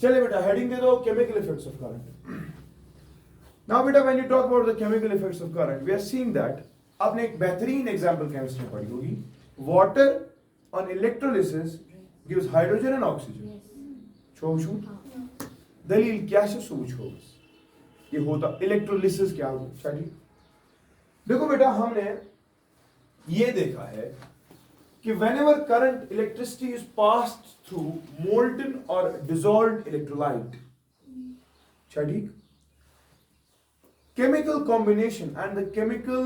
चले बेटा हेडिंग दे दो chemical effects of current. Now बेटा when you talk about the chemical effects of current we are seeing that आपने एक बेहतरीन एग्जांपल केमिस्ट्री में पढ़ी होगी. Water on electrolysis gives hydrogen and oxygen. छो दलील क्या है सोच हो ये होता इलेक्ट्रोलिसिस क्या होता है. देखो बेटा हमने ये देखा है कि whenever current electricity is passed through molten or dissolved electrolyte, ठीक, chemical combination and the chemical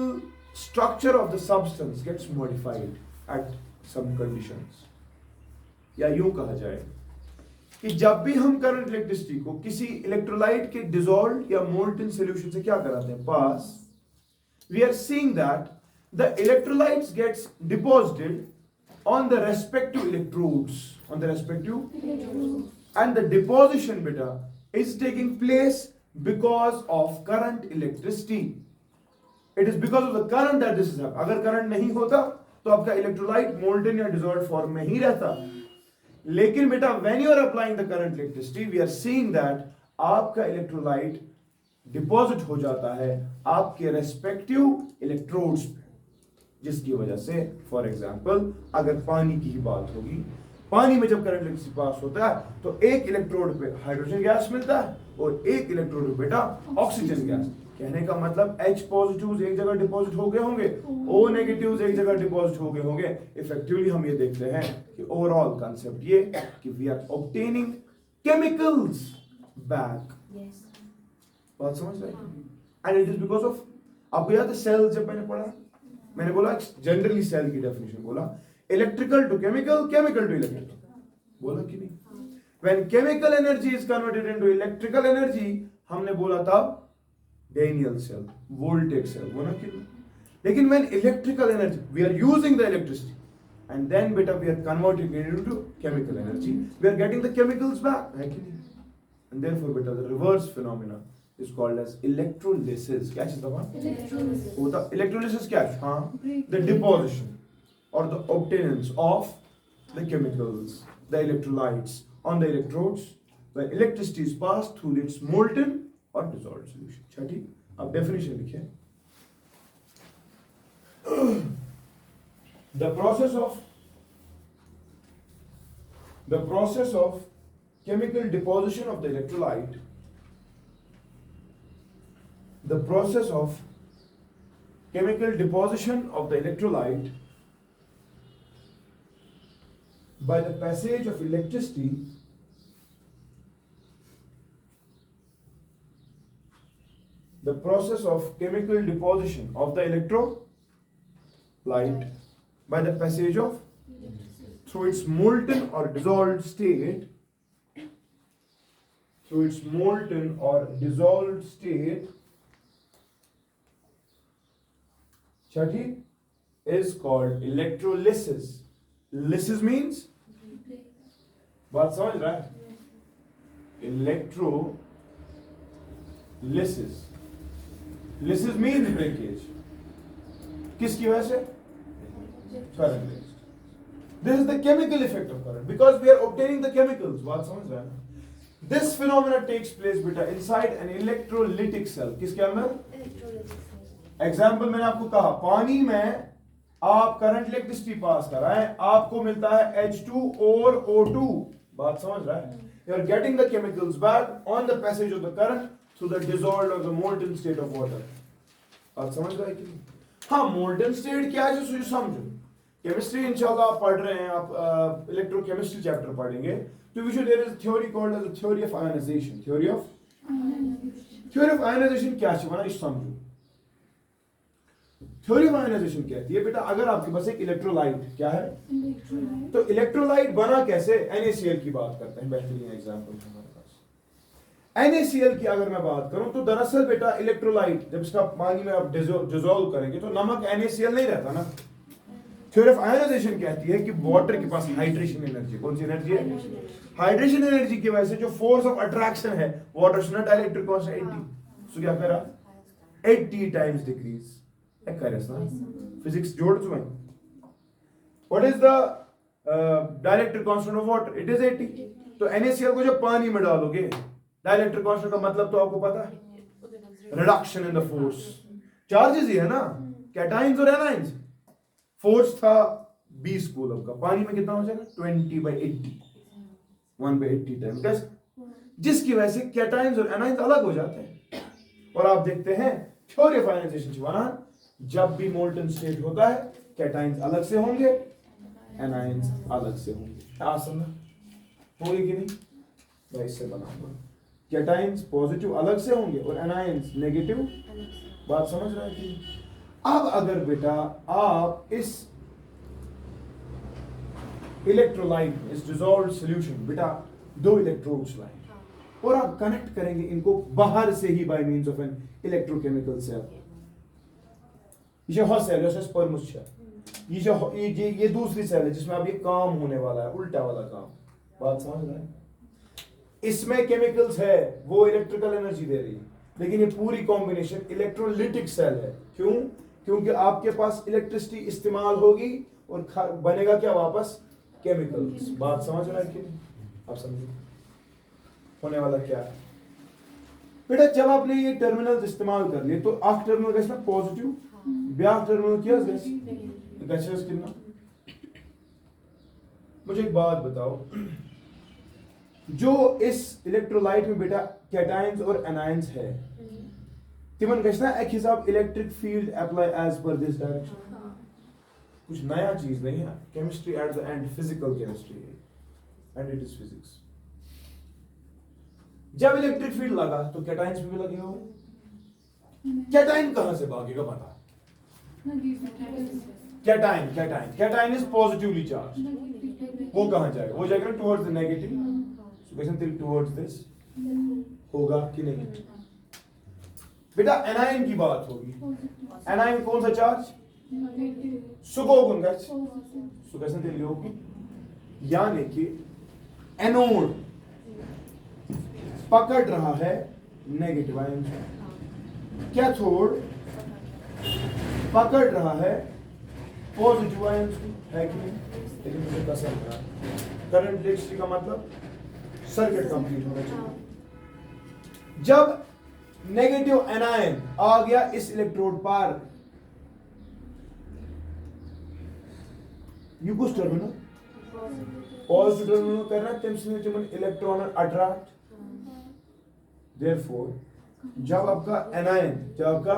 structure of the substance gets modified at some conditions. या यूं कहा जाए कि जब भी हम करंट इलेक्ट्रिसिटी को किसी इलेक्ट्रोलाइट के डिसॉल्व्ड या मोल्टन सॉल्यूशन से क्या कराते हैं पास, we are seeing that the electrolytes gets deposited on the respective electrodes, and the deposition beta is taking place because of current electricity. It is because of the current that this is happening. अगर current नहीं होता तो आपका electrolyte molten या dissolved form में ही रहता. लेकिन बेटा when you are applying the current electricity we are seeing that आपका इलेक्ट्रोलाइट डिपॉजिट हो जाता है आपके रेस्पेक्टिव इलेक्ट्रोड्स पे, जिसकी वजह से फॉर एग्जांपल अगर पानी की ही बात होगी, पानी में जब करंट इलेक्ट्रिसिटी पास होता है तो एक इलेक्ट्रोड पे हाइड्रोजन गैस मिलता है और एक इलेक्ट्रोड पे बेटा ऑक्सीजन गैस. कहने का मतलब H पॉजिटिव्स एक जगह डिपॉजिट हो गए होंगे, O नेगेटिव्स एक जगह डिपॉजिट हो गए होंगे. इफेक्टिवली हम ये देखते हैं कि ओवरऑल कांसेप्ट ये कि we are obtaining chemicals back. बात समझ रहे हैं? And it is because of, आपको याद है सेल जब मैंने पढ़ा, मैंने बोला जनरली सेल की डेफिनेशन बोला electrical to chemical, chemical to electrical, बोला कि नहीं. When chemical energy is converted into electrical energy हमने बोला था डेनियल सेल, वोल्टेज सेल, बोला कि नहीं. लेकिन when electrical energy we are using the electricity and then बेटा we are converting it into chemical energy, we are getting the chemicals back, है कि नहीं. एंड देयरफॉर बेटा the reverse phenomena is called as electrolysis. क्या चीज था? होता electrolysis क्या है? हाँ, the deposition or the obtainance of the chemicals, the electrolytes on the electrodes where electricity is passed through its molten or dissolved solution. अच्छा ठीक, अब definition लिखिए. The process of chemical deposition of the electrolyte. The process of chemical deposition of the electrolyte by the passage of electricity the process of chemical deposition of the electrolyte by the passage of through its molten or dissolved state Chati is called electrolysis. Lysis means बात समझ रहा है? Electrolysis. Lysis means breakage. किसकी वजह से? Current. This is the chemical effect of current because we are obtaining the chemicals. बात समझ रहा है? This phenomena takes place beta inside an electrolytic cell. किसके अंदर? एग्जाम्पल मैंने आपको कहा पानी में आप करंट इलेक्ट्रिसिटी पास कर रहे हैं, आपको मिलता है H2 और O2. बात समझ रहा है? You are getting the chemicals back on the passage of the current through the dissolved or the molten state of water. बात समझ रहा है कि नहीं? हाँ, molten state क्या है जो समझो. केमिस्ट्री इंशाल्लाह आप पढ़ रहे हैं, आप इलेक्ट्रोकेमिस्ट्री चैप्टर पढ़ेंगे तो which there is theory called as the theory of ionization. Theory of ionization क्या है बना इस समझो. थ्योरी ऑफ आयनाइजेशन कहती है बेटा अगर आपके पास एक इलेक्ट्रोलाइट क्या है तो इलेक्ट्रोलाइट बना कैसे? NaCl की बात करते हैं, बेहतरीन एग्जांपल हमारे पास. NaCl की अगर मैं बात करूं तो दरअसल बेटा इलेक्ट्रोलाइट जब इसका पानी में आप डिसॉल्व करेंगे तो नमक NaCl नहीं रहता ना. थ्योरी ऑफ आयनाइजेशन कहती है कि वाटर के पास हाइड्रेशन एनर्जी, कौन सी एनर्जी है? हाइड्रेशन एनर्जी की वजह से जो फोर्स ऑफ अट्रैक्शन है वाटर से ना इलेक्ट्रिक कांस्टेंट 80, सो क्या करा 80 टाइम्स डिक्रीज Physics जोड़ तुम्हें. What is the dielectric constant of water? It is 80. तो NaCl को जब पानी में डालोगे, डाइलेक्ट्रिक कांस्टेंट का मतलब तो आपको पता है, reduction in the force. Charges ही है ना, कैटाइंस और एनाइंस। फोर्स था 20 कूलम का, पानी में कितना हो जाएगा 20/80, 1/80 टाइम कैसे, जिसकी वजह से कैटाइंस और एनाइंस अलग हो जाते हैं। और आप देखते हैं थ्योरी ऑफ आयनाइजेशन जवान, जब भी मोल्टन स्टेट होता है कैटाइंस अलग से होंगे, एनाइंस अलग से होंगे। आसान होगी कि नहीं भाई, इससे बनाऊंगा, कैटाइंस पॉजिटिव अलग से होंगे और एनाइंस नेगेटिव। बात समझ रहे हैं कि अब अगर बेटा आप इस इलेक्ट्रोलाइट, इस डिसॉल्व्ड सॉल्यूशन बेटा 2 इलेक्ट्रोड्स लाएं और आप कनेक्ट करेंगे इनको बाहर से ही by means of an electrochemical cell. ये हॉट सेल है, स्पर्मस है, ये दूसरी सेल है जिसमें अब ये काम होने वाला है, उल्टा वाला काम। बात समझ रहे हैं? इसमें केमिकल्स है, वो इलेक्ट्रिकल एनर्जी दे रही है, लेकिन ये पूरी कॉम्बिनेशन इलेक्ट्रोलिटिक सेल है। क्यों? क्योंकि आपके पास इलेक्ट्रिसिटी इस्तेमाल होगी और बनेगा क्या वापस, केमिकल्स। बात समझ रहे हैं कि नहीं? आप समझिए होने वाला क्या है बेटा। जब आपने ये टर्मिनल इस्तेमाल कर लिए तो आख टर्मिनल गैस में पॉजिटिव, ब्याह टर्मिनल क्या गैस गैसेस कितना। मुझे एक बात बताओ, जो इस इलेक्ट्रोलाइट में बेटा कैटाइंस और एनाइंस है, तिमन गैस ना एक हिसाब electric field apply as per this direction. कुछ नया चीज नहीं है, chemistry at the end physical chemistry है, एंड इट इज फिजिक्स। जब इलेक्ट्रिक फील्ड लगा तो कैटाइंस भी लगे होंगे। कैटाइन कहां से भागेगा पता? कैटाइन इज पॉजिटिवली चार्ज, वो कहां जाएगा? वो जाएगा टुवर्ड्स द नेगेटिव, सो कैसे टुवर्ड्स दिस होगा कि नहीं बेटा? एनाइन की बात होगी, एनाइन कौन सा चार्ज? सुगोगुन गैस, सो कैसे दिल होगी, यानी कि एनोड पकड़ रहा है नेगेटिव आयन, कैथोड पकड़ रहा है पॉजिटिव आयन, है कि नहीं? लेकिन मुझे पसंद है करंट इलेक्ट्रिसिटी का मतलब सर्किट कंप्लीट होना चाहिए। जब नेगेटिव एनायन आ गया इस इलेक्ट्रोड पर, ये कुछ टर्मिनल पॉजिटिव टर्मिनल करना, तम इलेक्ट्रॉन अट्रैक्ट। देयरफॉर जब आपका एनायन, जब आपका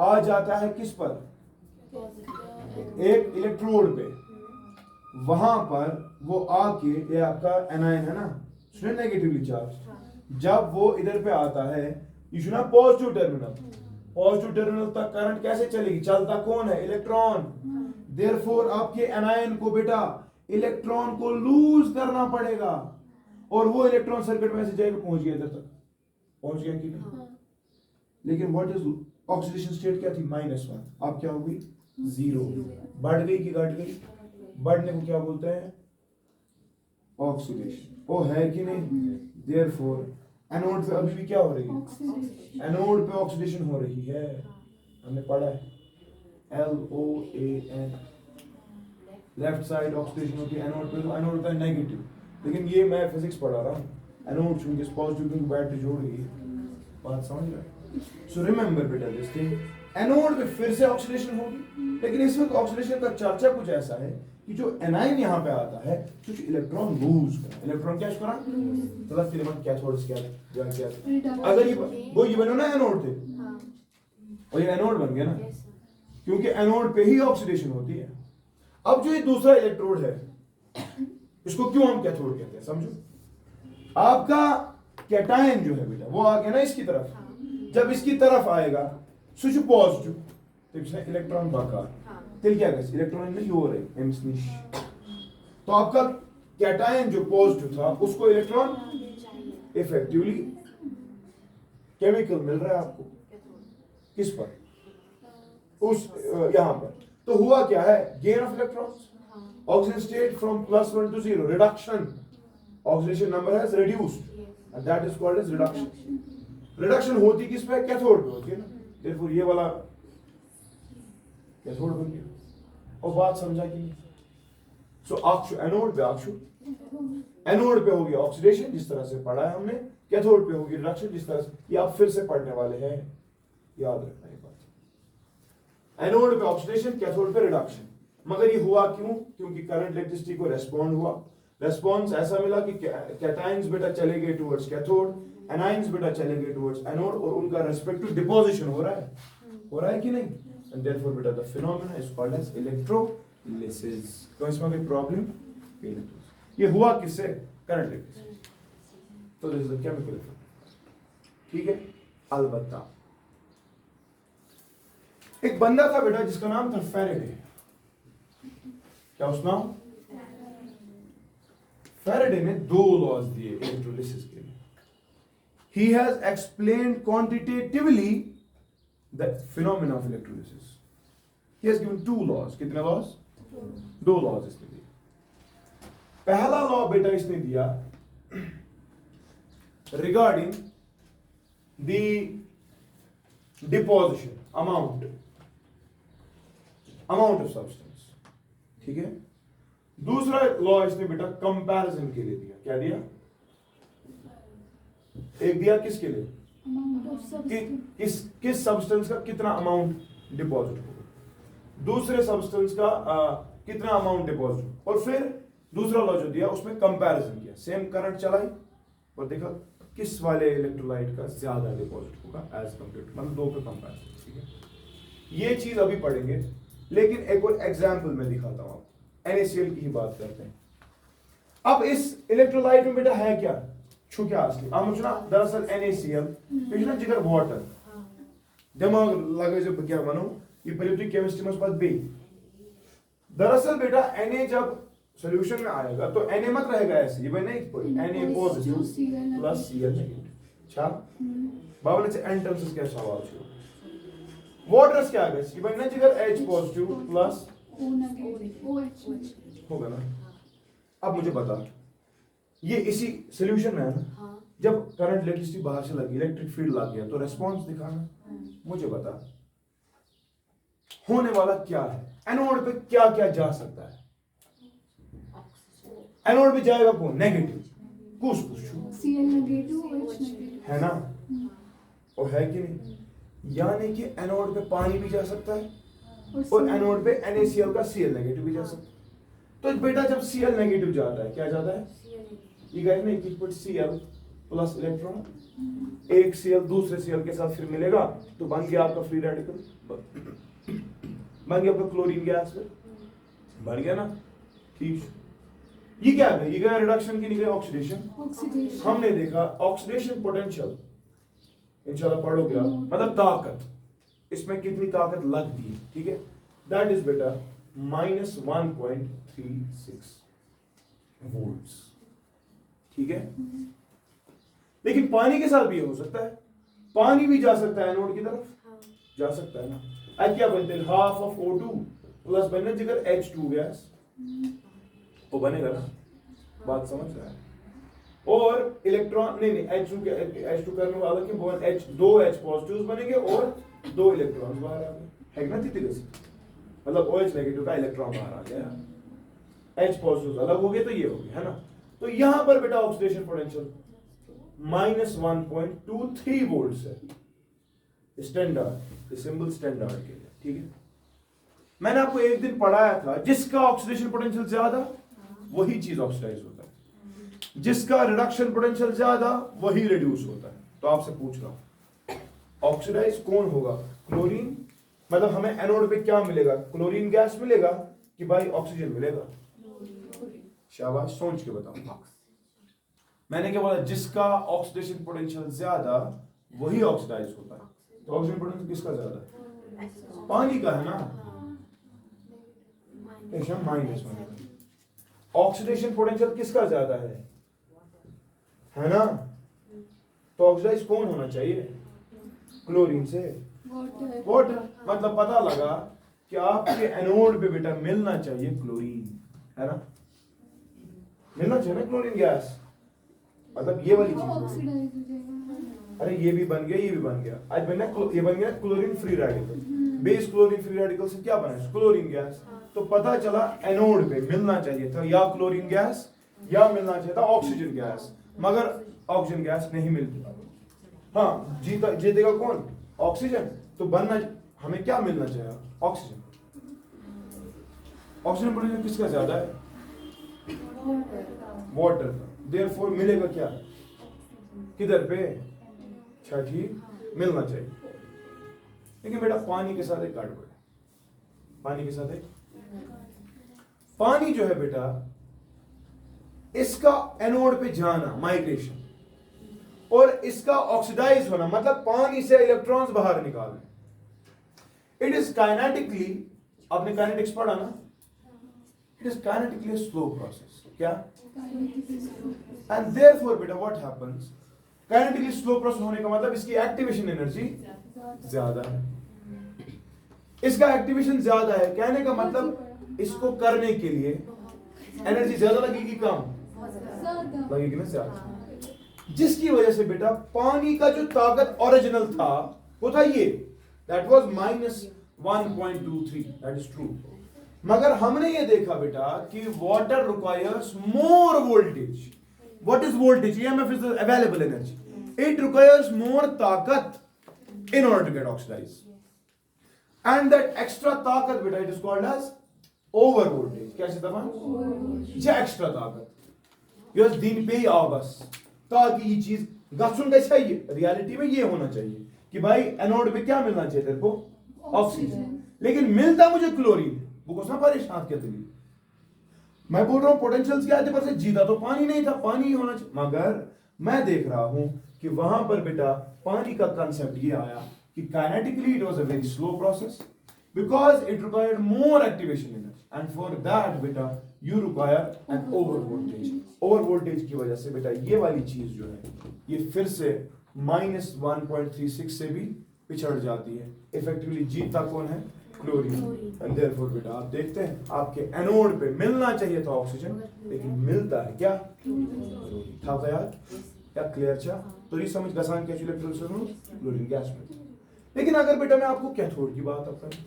आ जाता है किस पर, एक इलेक्ट्रोड पे, वहां पर वो आके, ये आपका एनायन है ना, नेगेटिवली चार्ज, जब वो इधर पे आता है, ये ना पॉजिटिव टर्मिनल, पॉजिटिव टर्मिनल तक करंट कैसे चलेगी? चलता कौन है? इलेक्ट्रॉन। देयरफॉर आपके एनायन को बेटा इलेक्ट्रॉन को लूज करना पड़ेगा, और वो इलेक्ट्रॉन सर्किट में से जाएगा, पहुंच गया इधर तक, पहुंच गया कि नहीं? लेकिन व्हाट इज ऑक्सीडेशन स्टेट क्या थी? -1। अब क्या हो गई? 0। बढ़ गई कि घट गई? बढ़ने को क्या बोलते हैं? ऑक्सीडेशन। वो है कि नहीं? देयरफॉर एनोड पे अभी भी क्या हो रही है? एनोड पे ऑक्सीडेशन हो रही है, हमने पढ़ा है LOAN, लेफ्ट साइड ऑक्सीडेशन होती है एनोड पे, एनोड होता है नेगेटिव। लेकिन ये मैं फिजिक्स पढ़ा रहा हूँ, एनोड चूंकि पॉजिटिव की बैटरी जोड़ गई, बात समझ रहे? सो रिमेंबर बेटा दिस थिंग, एनोड पे फिर से ऑक्सीडेशन होगी, लेकिन इस वक्त ऑक्सीडेशन का चर्चा कुछ ऐसा है कि जो एनाइन यहाँ पे आता है कुछ इलेक्ट्रॉन लूज करा, इलेक्ट्रॉन क्या करा, मतलब फिलामेंट कैथोड्स क्या, अगर ये बनो ना एनोड थे, और ये एनोड बन गया ना, क्योंकि एनोड पे ही ऑक्सीडेशन होती है। अब जो ये दूसरा इलेक्ट्रोड है, इसको क्यों हम कैथोड कहते हैं समझो। आपका कैटायन जो है बेटा वो आ गया ना इसकी तरफ, जब इसकी तरफ आएगा स्विच पॉजिटिव, तो इसमें इलेक्ट्रॉन बाकार, तिल क्या कर इलेक्ट्रॉन में हो रहे एम्सनिश, तो आपका कैटायन जो पॉजिटिव था उसको इलेक्ट्रॉन इफेक्टिवली केमिकल मिल रहा है आपको किस पर, उस यहां पर। तो हुआ क्या है? Gain of electrons, oxygen state from +1 to 0, reduction, oxidation number has reduced and that is called as reduction. Reduction होती किस पे? कैथोड पे होती है ना, देयरफॉर ये वाला कैथोड बन गया। और बात समझा कि नहीं? सो अक्षु एनोड पे अक्षु एनोड पे होगी ऑक्सीडेशन जिस तरह से पढ़ा है हमने, कैथोड पे होगी रिडक्शन जिस तरह से, ये आप फिर से पढ़ने वाले हैं, याद रखना ये बात। एनोड पे ऑक्सीडेशन, कैथोड पे रिडक्शन। मगर ये हुआ क्यों? क्योंकि करंट इलेक्ट्रिसिटी को रेस्पॉन्ड हुआ, रेस्पॉन्स ऐसा मिला कि कैटायंस बेटा चले गए टुवर्ड्स कैथोड, एनायंस बेटा चले गए टुवर्ड्स एनोड, और उनका रेस्पेक्टिव डिपोजिशन हो रहा है कि नहीं? एंड देयरफॉर बेटा the phenomena is called as electrolysis. तो इसमें कोई प्रॉब्लम नहीं। ये हुआ किससे? Current electricity. तो this is the chemical effect, ठीक है। अलबत्ता एक बंदा था बेटा जिसका नाम था फैराडे। क्या उस नाम? फैराडे ने दो लॉज दिए इलेक्ट्रोलिसिस के लिए। He has explained quantitatively the phenomena of electrolysis. He has given two laws. कितने laws? दो laws इसने दिए। पहला लॉ बेटा इसने दिया regarding the deposition amount of substance, ठीक है। दूसरा लॉ इसने बेटा कंपैरिजन के लिए दिया। क्या दिया? एक दिया किसके लिए? किस सब्सटेंस का कितना अमाउंट डिपॉजिट होगा, दूसरे सब्सटेंस का कितना अमाउंट डिपॉजिट, और फिर दूसरा लॉ जो दिया उसमें कंपैरिजन किया। सेम करंट चलाई और देखा किस वाले इलेक्ट्रोलाइट का ज्यादा डिपॉजिट होगा एज कंपेयर टू, मतलब दो पे कंपैरिजन, ठीक है। ये चीज अभी पढ़ेंगे, लेकिन एक और एग्जांपल में दिखाता हूं आपको। NaCl की ही बात करते हैं। अब इस इलेक्ट्रोलाइट में बेटा है क्या? छू क्या असली ना दरअसल NaCl पिछला जिगर वाटर दिमाग लगे जब क्या मानो ये पहले केमिस्ट्री में बात बे। दरअसल बेटा Na जब सॉल्यूशन में आएगा तो Na मत रहेगा ऐसे, ये नहीं Na positive plus Cl negative. अच्छा बाबा ने एन टर्म्स से क्या सवाल छो वाटर क्या आएगा ये बने जिगर H positive plus O negative होगा ना। अब मुझे बता, ये इसी सॉल्यूशन में है ना? हाँ। जब करंट इलेक्ट्रिसिटी बाहर से लगी, इलेक्ट्रिक फील्ड लग गया तो रेस्पॉन्स दिखाना। मुझे बता होने वाला क्या है? एनोड पे क्या क्या जा सकता है? एनोड पे जाएगा कौन? नेगेटिव, कुछ Cl नेगेटिव H नेगेटिव है ना, और है कि नहीं? यानी कि एनोड पे पानी भी जा सकता है और एनोड पे NaCl का Cl नेगेटिव भी जा सकता है। तो बेटा जब Cl नेगेटिव जाता है क्या जाता है? ये गए ना कि पुट Cl प्लस इलेक्ट्रॉन, एक Cl दूसरे Cl के साथ फिर मिलेगा तो बन गया आपका फ्री रेडिकल, बन गया आपका क्लोरीन गैस, बन गया ना, ठीक। ये क्या है? ये गया रिडक्शन की, नहीं गया ऑक्सीडेशन। हमने देखा ऑक्सीडेशन पोटेंशियल, इंशाल्लाह पढ़ोगे आप, मतलब ताकत, इसमें कितनी ताकत लगती है, ठीक है। दैट इज बेटा -1.36 वोल्ट्स, ठीक है। लेकिन पानी के साथ भी हो सकता है, पानी भी जा सकता है एनोड की तरफ, जा सकता है ना। आज क्या बनते हैं? हाफ ऑफ O2 प्लस बनने जिगर H2 गैस, वो बनेगा ना, बात समझ रहा है। और इलेक्ट्रॉन नहीं H2 करने वाला कि दो H पॉजिटिव्स बनेंगे और दो इलेक्ट्रॉन्स बाहर आ गए, है ना, मतलब OH नेगेटिव का इलेक्ट्रॉन बाहर आ गया, H पॉजिटिव अलग हो गए तो ये हो गया, है ना। तो यहां पर बेटा ऑक्सीडेशन पोटेंशियल -1.23 वोल्ट है, स्टैंडर्ड सिंबल स्टैंडर्ड के लिए, ठीक है। मैंने आपको एक दिन पढ़ाया था जिसका ऑक्सीडेशन पोटेंशियल ज्यादा वही चीज ऑक्सीडाइज होता है, जिसका रिडक्शन पोटेंशियल ज्यादा वही रिड्यूस होता है। तो आपसे पूछ रहा हूं ऑक्सीडाइज कौन होगा? क्लोरीन, मतलब हमें एनोड पे क्या मिलेगा? क्लोरीन गैस मिलेगा कि भाई ऑक्सीजन मिलेगा? शाबाश, सोच के बताओ। मैंने क्या बोला? जिसका ऑक्सीडेशन पोटेंशियल ज्यादा वही ऑक्सीडाइज होता है। तो ऑक्सीजन पोटेंशियल किसका ज्यादा है? पानी का है ना, माइनस ऑक्सीडेशन पोटेंशियल किसका ज्यादा है ना। तो ऑक्सीडाइज कौन होना चाहिए? क्लोरीन से वाटर। मतलब पता लगा कि आपके एनोड पे बेटा मिलना चाहिए क्लोरीन, है ना, मिलना चाहिए ना क्लोरीन गैस, मतलब ये वाली चीज। अरे ये भी बन गया, ये भी बन गया, आज बनना ये बन गया chlorine free radical. Base chlorine free radical से क्या बना? Chlorine gas. तो पता चला एनोड पे मिलना चाहिए था या क्लोरीन गैस या मिलना चाहिए था ऑक्सीजन गैस, मगर ऑक्सीजन गैस नहीं मिलती। हाँ, जीतेगा कौन? ऑक्सीजन। तो बनना हमें क्या मिलना चाहिए? ऑक्सीजन। ऑक्सीजन पोटेंशियल किसका ज्यादा है? वाटर का। देयरफॉर मिलेगा क्या? किधर पे? अच्छा ठीक, मिलना चाहिए। लेकिन बेटा पानी के साथ एक गड़बड़ है। पानी के साथ एक, पानी जो है बेटा, इसका एनोड पे जाना, माइग्रेशन, और इसका ऑक्सीडाइज होना, मतलब पानी से इलेक्ट्रॉन्स बाहर निकालना, इट इज काइनेटिकली, आपने काइनेटिक्स पढ़ा ना, it is kinetically slow process. क्या? एंड देयरफॉर बेटा what happens, kinetically slow process होने का मतलब इसकी एक्टिवेशन एनर्जी ज्यादा है। इसका एक्टिवेशन ज्यादा है, कहने का मतलब इसको करने के लिए एनर्जी ज्यादा लगेगी, कम लगेगी ना? ज्यादा। जिसकी वजह से बेटा पानी का जो ताकत ओरिजिनल था वो था ये, that was -1.23, that is true. मगर हमने ये देखा बेटा कि water requires more voltage. What is voltage? EMF is the available energy. It requires more ताकत in order to get oxidize, and that extra ताकत बेटा it is called as over voltage. कैसे दफा? जो एक्स्ट्रा ताकत यह दिन पे ही आओ बस, ताकि ये चीज गसुन गई, रियलिटी में ये होना चाहिए कि भाई एनोड पे क्या मिलना चाहिए तेरे को? ऑक्सीजन। लेकिन मिलता मुझे क्लोरीन, वो कुछ ना परेशान क्या दिली। मैं बोल रहा हूं पोटेंशियल्स क्या थे, पर से जीता तो पानी नहीं था, पानी ही होना चाहिए। मगर मैं देख रहा हूं कि वहां पर बेटा पानी का कंसेप्ट ये आया कि kinetically it was a very slow process because it required more activation energy, and for that beta you require an over voltage। over voltage की वजह से बेटा ये वाली चीज जो है ये फिर से -1.36 से भी पिछड़ जाती है। इफेक्टिवली जीतता कौन है? क्लोरीन। एंड देयरफॉर बेटा आप देखते हैं आपके एनोड पे मिलना चाहिए था ऑक्सीजन, लेकिन मिलता है क्या? था क्या यार? क्या क्लियर था? तो ये समझ गसान क्या क्लोरीन गैस में। लेकिन अगर बेटा मैं आपको कैथोड की बात अब करूं,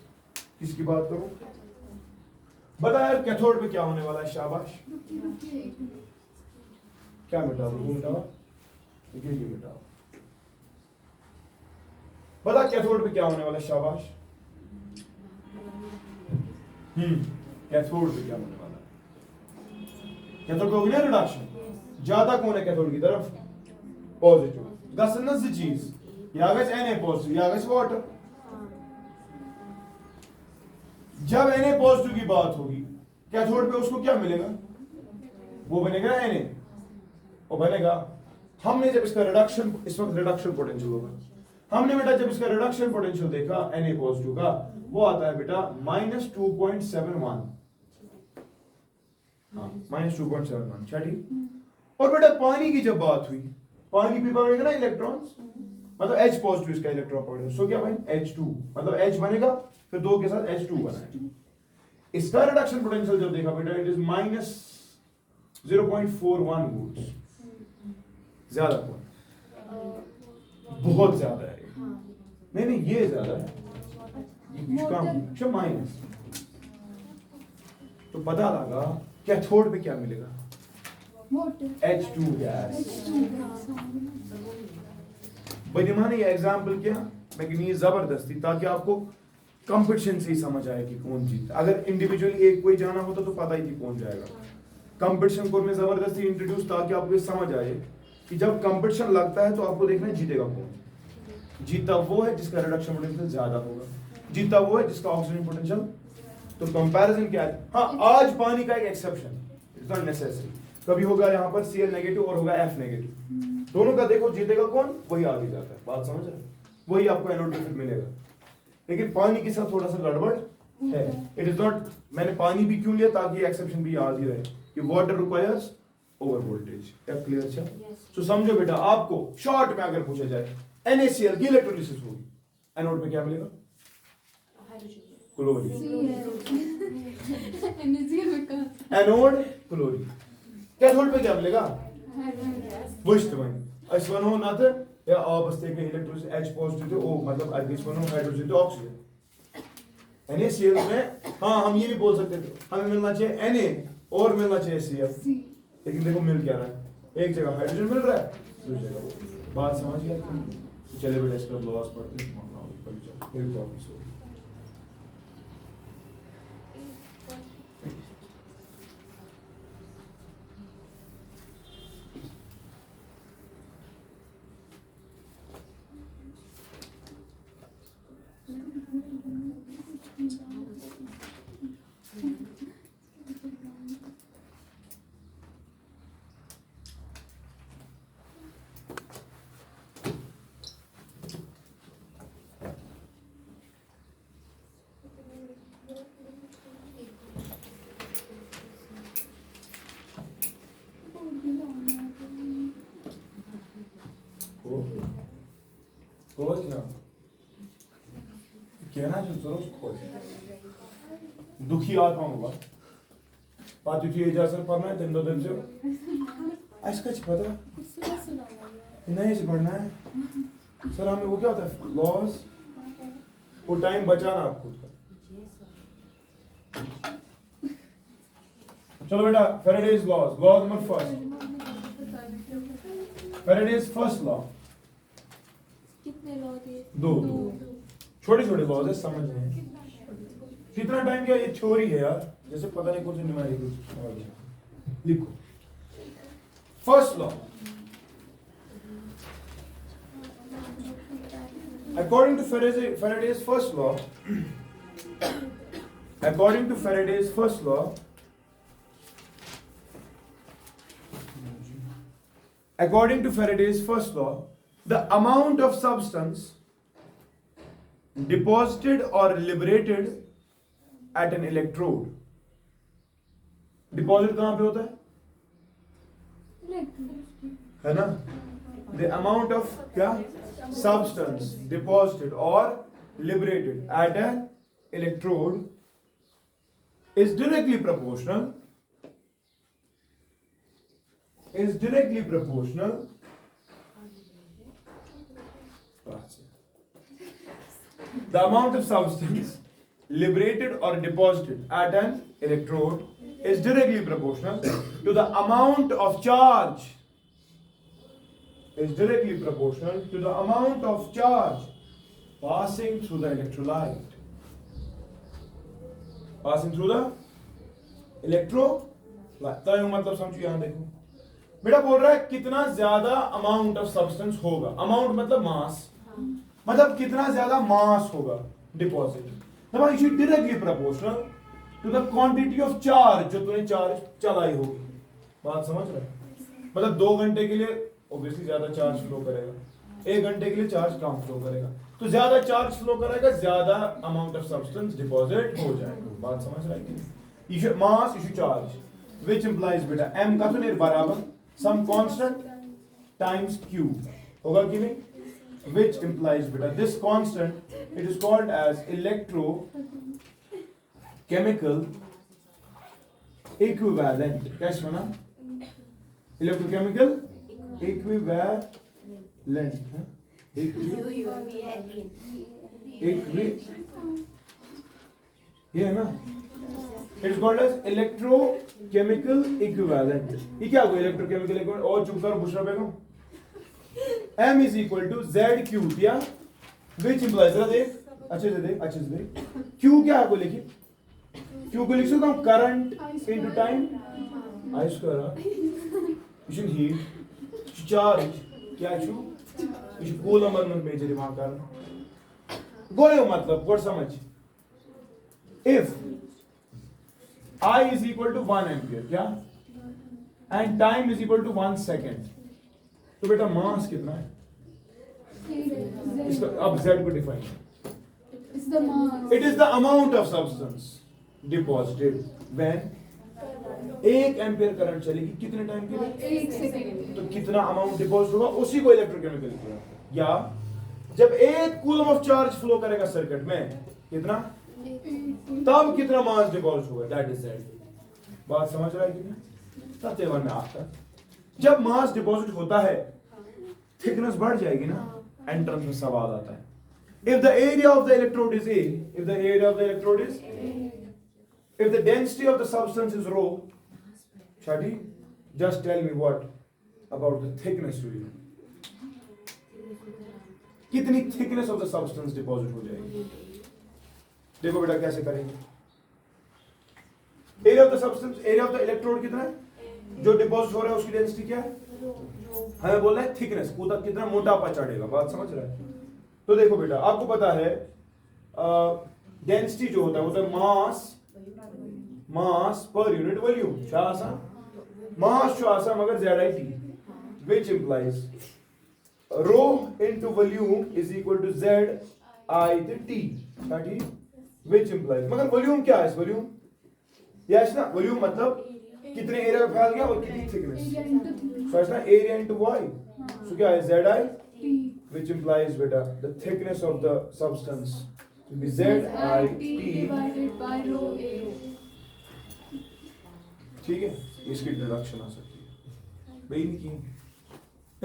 किसकी बात करूं? बता यार कैथोड पे क्या होने वाला है? शाबाश। क्या मिटाओ? मिटाओ, ये मिटाओ। बता कैथोड पे क्या होने वाला है? शाबाश। कैथोड पे क्या होने वाला है? कैथोड पे होगी ना रिडक्शन। ज्यादा कौन है कैथोड की तरफ? पॉजिटिव। गसन से चीज या Na पॉजिटिव या वाटर। जब Na पॉजिटिव की बात होगी कैथोड पे उसको क्या मिलेगा? वो बनेगा Na, और बनेगा। हमने जब इसका रिडक्शन, इस वक्त रिडक्शन पोटेंशियल होगा, हमने बेटा जब इसका रिडक्शन पोटेंशियल देखा Na पॉजिटिव का, वो आता है बेटा -2.71। -2.71, ठीक। और बेटा पानी की जब बात हुई, पानी भी बनेगा ना इलेक्ट्रॉन्स, मतलब H पॉजिटिव इसका इलेक्ट्रॉन पोटेंशियल, सो क्या भाई H2, मतलब H बनेगा फिर 2 के साथ H2 बनाएगा। इसका रिडक्शन पोटेंशियल जब देखा बेटा इट इज -0.41 वोल्ट्स। ज्यादा कौन? बहुत ज्यादा है। नहीं ये ज्यादा है, ये कम, अच्छा माइनस। तो पता लगा कैथोड पे क्या मिलेगा? H2 gas. बदिमाने ये एग्जाम्पल क्या, लेकिन ये जबरदस्ती ताकि आपको कंपटीशन से ही समझ आए कि कौन जीता। अगर इंडिविजुअली एक कोई जाना होता तो पता ही नहीं कौन जाएगा। कंपटीशन को मैं जबरदस्ती इंट्रोड्यूस ताकि आपको ये समझ आए कि जब कंपटीशन लगता है तो आपको देखना है जीतेगा कौन। जीता वो है जिसका रिडक्शन पोटेंशियल ज्यादा होगा, जीता वो है जिसका ऑक्सीजन पोटेंशियल। तो कंपैरिजन क्या है? हाँ, आज पानी का एक एक्सेप्शन, इट्स नॉट नेसेसरी। कभी होगा यहाँ पर Cl नेगेटिव और होगा F नेगेटिव, दोनों का देखो जीतेगा कौन, वही आगे जाता है। बात समझ रहे? वही आपको एनोड पे मिलेगा। लेकिन पानी के साथ थोड़ा सा गड़बड़ है। इट इज नॉट, मैंने पानी भी क्यों लिया ताकि एक्सेप्शन भी याद ही रहे कि वाटर रिक्वायर्स ओवर वोल्टेज। क्या क्लियर है? तो समझो बेटा, आपको शॉर्ट में अगर पूछा जाए NaCl की इलेक्ट्रोलिसिस होगी, एनोड पे क्या मिलेगा? क्लोरीन। Anode chlorine. कैथोड पे क्या मिलेगा? S1 हो ना था या आपस के इलेक्ट्रोलिसिस H पॉजिटिव थे, ओ मतलब H1 हो हाइड्रोजन तो ऑक्सीजन। NaCl में हाँ हम ये भी बोल सकते थे हमें मिलना चाहिए Na और मिलना चाहिए Cl। लेकिन देखो मिल क्या रहा है, एक जगह हाइड्रोजन मिल रहा है, दूसरी जगह। बात समझ गया? चले बेटा इसका लॉस पढ़ते हैं। दुखी आत्मा होगा पाती थी इजाजत पढ़ना है दिन दो दिन से आज का पता नहीं से पढ़ना है सर हमें वो क्या होता है लॉस वो टाइम बचाना आप खुद का। चलो बेटा Faraday's laws law number first Faraday's first law कितने लॉ थे? दो छोटे छोटे लॉज है समझ नहीं कितना टाइम क्या ये थ्योरी है यार जैसे पता नहीं कुछ न्यूमेरिकल लिखो first law according to Faraday's first law according to Faraday's first law according to Faraday's first law the amount of substance deposited or liberated at an electrode deposit कहाँ पे होता है ना the amount of क्या substance deposited or liberated at an electrode is directly proportional the amount of substance liberated or deposited at an electrode is directly proportional to the amount of charge passing through the electrolyte तो मतलब समझो यहां देखो बेटा बोल रहा है कितना ज्यादा अमाउंट ऑफ सब्सटेंस होगा अमाउंट मतलब मास मतलब कितना ज्यादा मास होगा डिपॉजिट मतलब it is directly proportional to the quantity of charge जो तूने चार्ज चलाई होगी। बात समझ रहे मतलब 2 घंटे के लिए ऑब्वियसली ज्यादा चार्ज फ्लो करेगा 1 घंटे के लिए चार्ज कम फ्लो करेगा तो ज्यादा चार्ज फ्लो करेगा ज्यादा अमाउंट ऑफ सब्सटेंस डिपॉजिट हो जाएगा। बात समझ रहे हैं issue mass issue charge which implies बेटा m का तो नहीं बराबर सम कांस्टेंट टाइम्स q होगा कि नहीं व्हिच इंप्लाइज बेटा this constant it is called as electro chemical equivalent कैसे बना इलेक्ट्रोकेमिकल इक्विवेलेंट ये है ना it is called as electrochemical equivalent. ये क्या होगा इलेक्ट्रोकेमिकल इक्विवेलेंट और चुप करो बुशरा बेगम m is equal to zq दिया which implies जरा देख अच्छे से देख q क्या है को लिखिए q को लिख सकता हूं current into time I square इशन हीट चार्ज क्या छु इश कूलम में मेजर वहां कर गोयो मतलब गोड़ समझ if I is equal to 1 ampere क्या and time is equal to 1 second तो बेटा मास कितना है इसका अब z को define it is the amount of substance deposited when 1 ampere current चलेगी कितने टाइम के लिए 1 सेकंड तो कितना अमाउंट डिपॉजिट होगा उसी को इलेक्ट्रोकेमिकल इक्विवेलेंट या जब 1 कूलम ऑफ चार्ज फ्लो करेगा सर्किट में कितना तब कितना मास डिपॉजिट होगा दैट इज z। बात समझ रहा है कि नहीं सत्य में आता है जब मास डिपॉजिट होता है थिकनेस बढ़ जाएगी ना एंट्रेंस में सवाल आता है if the area of the electrode is a if the area of the electrode is if the density of the substance is rho शादी Just tell me what about the thickness will be. कितनी thickness of the substance deposit हो जाएगी? देखो बेटा कैसे करेंगे. Area of the substance, area of the electrode कितना है? जो डिपॉजिट हो रहा है उसकी डेंसिटी क्या है? हमें बोलना है थिकनेस, ऊपर कितना मोटापा चढ़ेगा. बात समझ रहा है? तो देखो बेटा, आपको पता है डेंसिटी जो होता है वो होता है मास पर यूनिट वॉल्यूम. शासा मास शासा मगर ZIT, which implies rho into volume is equal to ZIT, which implies मगर वॉल्यूम क्या है? इस वॉल्यूम यस ना, वॉल्यूम मतलब कितने एरिया में फैल गया और कितनी थिकनेस. सो ऐसा एरिया इनटू वाई. सो क्या है? ZIT, which implies beta the thickness of the substance will be ZIT divided by rho A. ठीक है. इसकी डिडक्शन आ सकती है भाई. नहीं की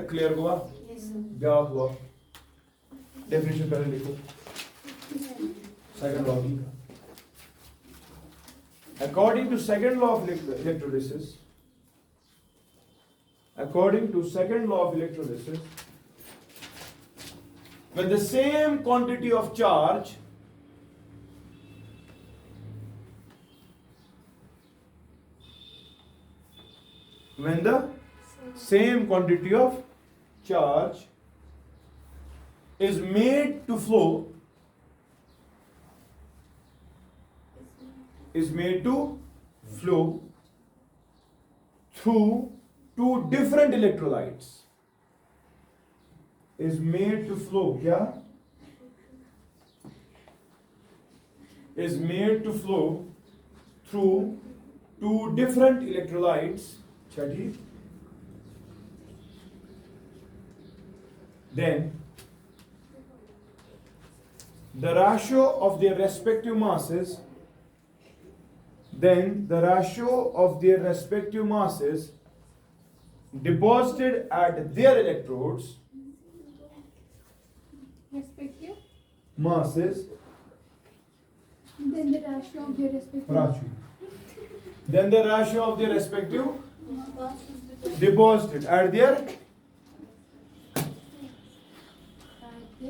क्लियर हुआ? क्या हुआ? डेफिनेशन पहले लिखो. सेकंड लॉ की. According to second law of electrolysis, when the same quantity of charge is made to flow through two different electrolytes. Is made to flow through two different electrolytes. Then the ratio of their respective masses deposited at their electrodes Respective. masses Then the ratio of their respective. Deposited at their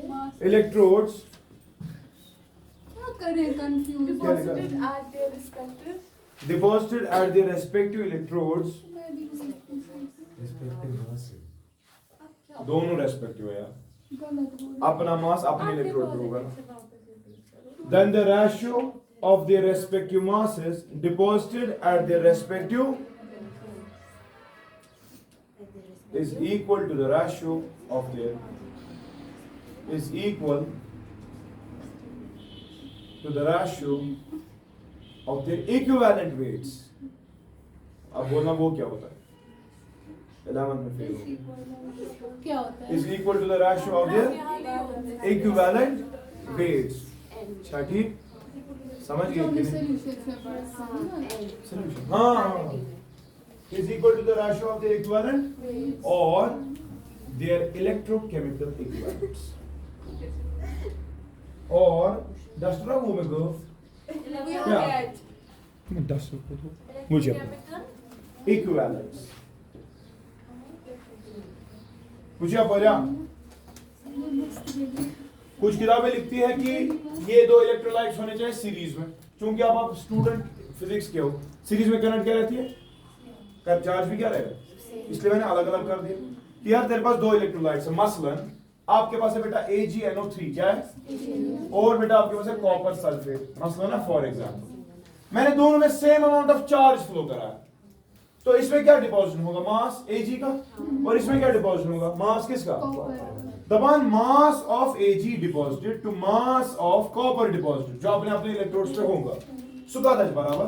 Mass. electrodes. क्या करें? Confused. Deposited at their respective. Deposited at their respective electrodes. दोनों respective है यार. अपना मास अपने electrode पे होगा. Then the ratio of their respective masses deposited at their respective is equal to the ratio of their equivalent weights. अब बोलना वो क्या होता है? 11 में फेल हो. क्या होता है? Is equal to the ratio of their equivalent weights. अच्छा ठीक. समझ गए कि नहीं? Solution. हाँ. Is equal to the ratio of their equivalent or their electrochemical equivalents. Or duster वो में गो. क्या? डस्टर को तो मुझे equivalents. मुझे आप बोलिया. कुछ किताबें लिखती है कि ये दो इलेक्ट्रोलाइट्स होने चाहिए सीरीज में. चूंकि आप स्टूडेंट फिजिक्स के हो, सीरीज में करंट क्या रहती है? कर चार्ज भी क्या रहेगा? इसलिए मैंने अलग अलग कर दिया कि यार तेरे पास दो इलेक्ट्रोलाइट्स है. मसलन आपके पास है बेटा AgNO3 क्या है? और बेटा आपके पास है कॉपर सल्फेट मसलन है फॉर एग्जांपल. मैंने दोनों में same amount of charge flow कराया. तो इसमें क्या डिपॉजिट होगा? मास Ag का. और इसमें क्या डिपॉजिट होगा? मास किसका? दबान mass of Ag deposited to mass of copper deposited जो आपने अपने इलेक्ट्रोड्स पे होगा. सुका दज बराबर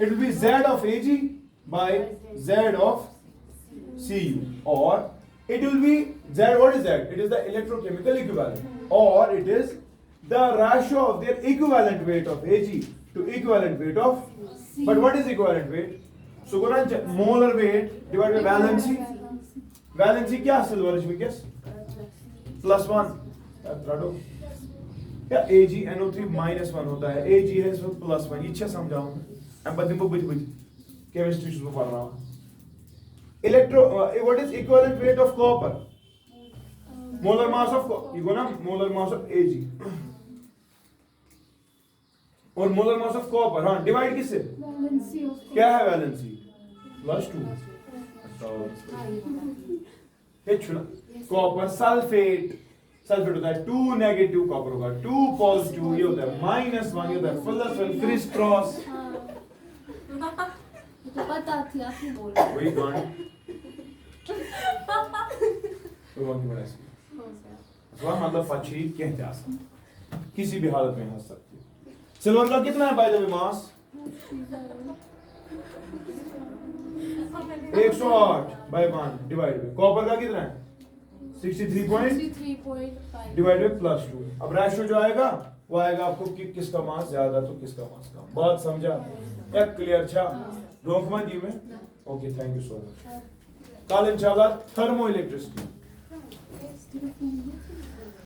it will be Z of Ag by Z of Cu. और it will be Z. What is that? It is the electrochemical equivalent, or it is the ratio of their equivalent weight of Ag to equivalent weight of. But what is equivalent weight? So go to molar weight divided by valency. Valency क्या silver में क्या? +1. रटो. क्या AgNO3 -1 होता है. Ag है इसमें +1. ये अच्छा समझाऊँ. अब बच्चे को बुझ केमिस्ट्री शुरू कर रहा हूँ. what is equivalent weight of copper? Molar mass of molar mass of Ag और मोलर मास ऑफ कॉपर, हाँ डिवाइड किससे? वैलेंसी ऑफ क्या है वैलेंसी? +2। कॉपर सल्फेट, सल्फेट होता है 2 नेगेटिव, कॉपर होगा 2 पॉजिटिव, ये होता है -1, ये होता है +1, क्रिस क्रॉस। तो पता थी आप ही बोल रहे वही गांड तो वही बड़ा सी वह मतलब फची कहते आसान किसी भी हालत में हंस सकती है। सिल्वर का कितना है by the way mass? 108 by 1 divide by copper का कितना है? 63.5 डिवाइड बाय +2। अब रेशियो जो आएगा वो आएगा आपको कि किसका मास ज्यादा तो किसका मास कम। बात समझा? एक क्लियर छा? रोक मत दी में। Okay, thank you so much. कल इंशाल्लाह थर्मो इलेक्ट्रिसिटी।